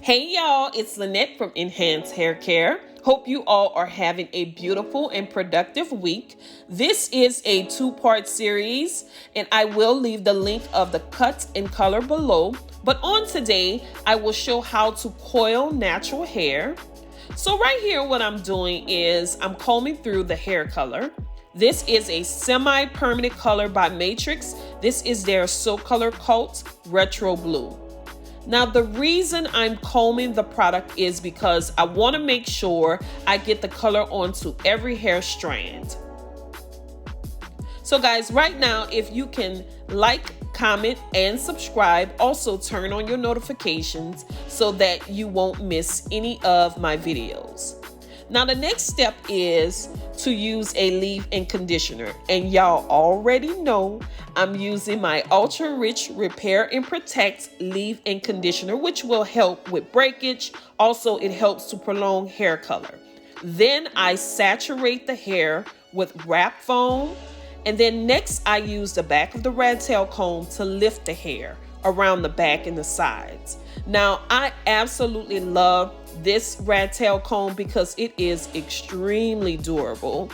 Hey y'all, it's Lynette from Enhanced Hair Care. Hope you all are having a beautiful and productive week. This is a two-part series, and I will leave the link of the cut and color below. But on today, I will show how to coil natural hair. So right here, what I'm doing is I'm combing through the hair color. This is a semi-permanent color by Matrix. This is their Silk Color Cult Retro Blue. Now, the reason I'm combing the product is because I want to make sure I get the color onto every hair strand. So guys, right now, if you can like, comment, and subscribe, also turn on your notifications so that you won't miss any of my videos. Now, the next step is to use a leave-in conditioner, and y'all already know I'm using my Ultra Rich Repair and Protect leave-in conditioner, which will help with breakage. Also, it helps to prolong hair color. Then I saturate the hair with wrap foam, and then next I use the back of the rat tail comb to lift the hair around the back and the sides. Now, I absolutely love this rat tail comb because it is extremely durable.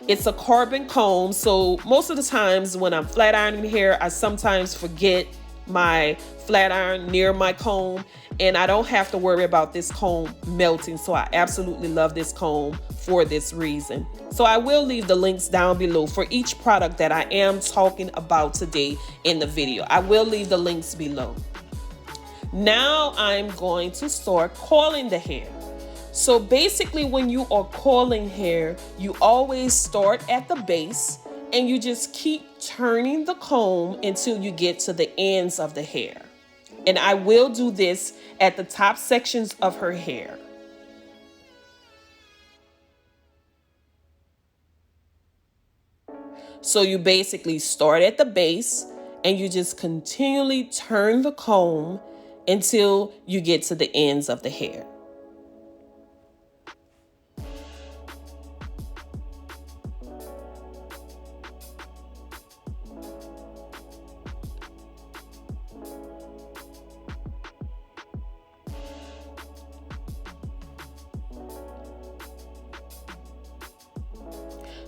It's a carbon comb, so most of the times when I'm flat ironing hair, I sometimes forget my flat iron near my comb, and I don't have to worry about this comb melting. So I absolutely love this comb for this reason. So I will leave the links down below for each product that I am talking about today in the video. I will leave the links below. Now I'm going to start coiling the hair. So basically, when you are coiling hair, you always start at the base and you just keep turning the comb until you get to the ends of the hair. And I will do this at the top sections of her hair. So you basically start at the base and you just continually turn the comb until you get to the ends of the hair.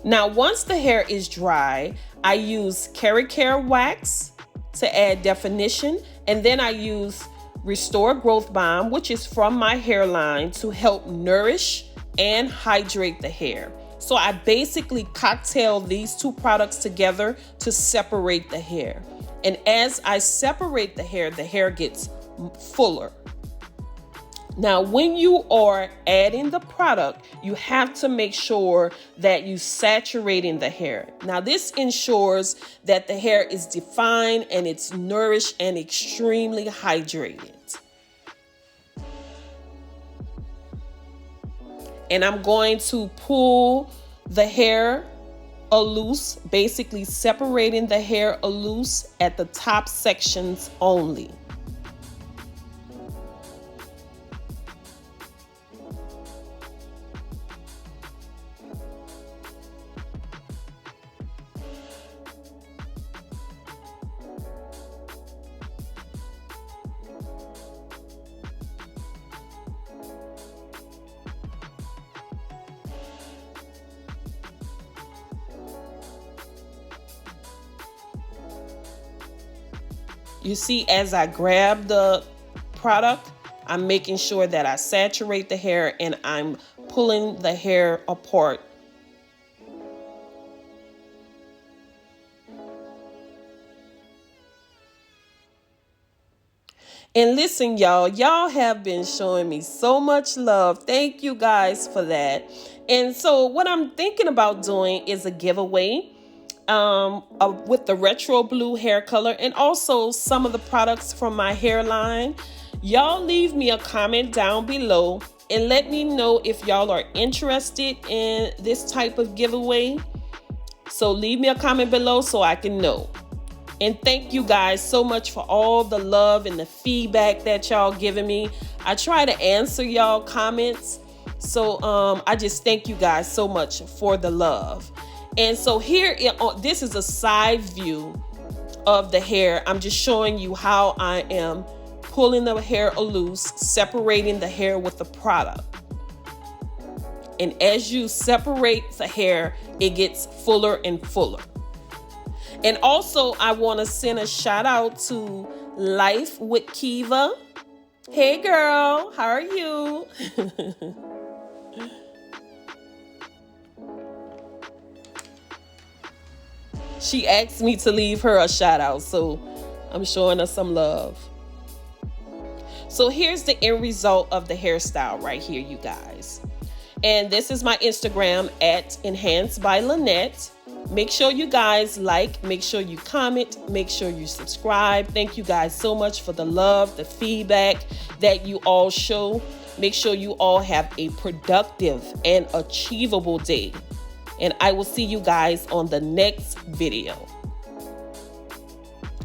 Now, once the hair is dry, I use Care wax to add definition, and then I use Restore Growth Balm, which is from my hairline, to help nourish and hydrate the hair. So I basically cocktail these two products together to separate the hair. And as I separate the hair gets fuller. Now, when you are adding the product, you have to make sure that you saturating the hair. Now, this ensures that the hair is defined and it's nourished and extremely hydrated. And I'm going to pull the hair loose, basically separating the hair loose at the top sections only. You see, as I grab the product, I'm making sure that I saturate the hair and I'm pulling the hair apart. And listen, y'all have been showing me so much love. Thank you guys for that. And so what I'm thinking about doing is a giveaway with the retro blue hair color and also some of the products from my hairline. Y'all leave me a comment down below and let me know if y'all are interested in this type of giveaway. So leave me a comment below so I can know. And thank you guys so much for all the love and the feedback that y'all giving me. I try to answer y'all comments. So I just thank you guys so much for the love. And so here, this is a side view of the hair. I'm just showing you how I am pulling the hair loose, separating the hair with the product. And as you separate the hair, it gets fuller and fuller. And also, I want to send a shout out to Life with Kiva. Hey girl, how are you? She asked me to leave her a shout out, so I'm showing her some love. So here's the end result of the hairstyle right here, you guys. And this is my Instagram at Enhanced by Lynette. Make sure you guys like, make sure you comment, make sure you subscribe. Thank you guys so much for the love, the feedback that you all show. Make sure you all have a productive and achievable day. And I will see you guys on the next video.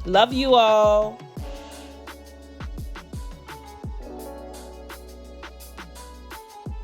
Love you all.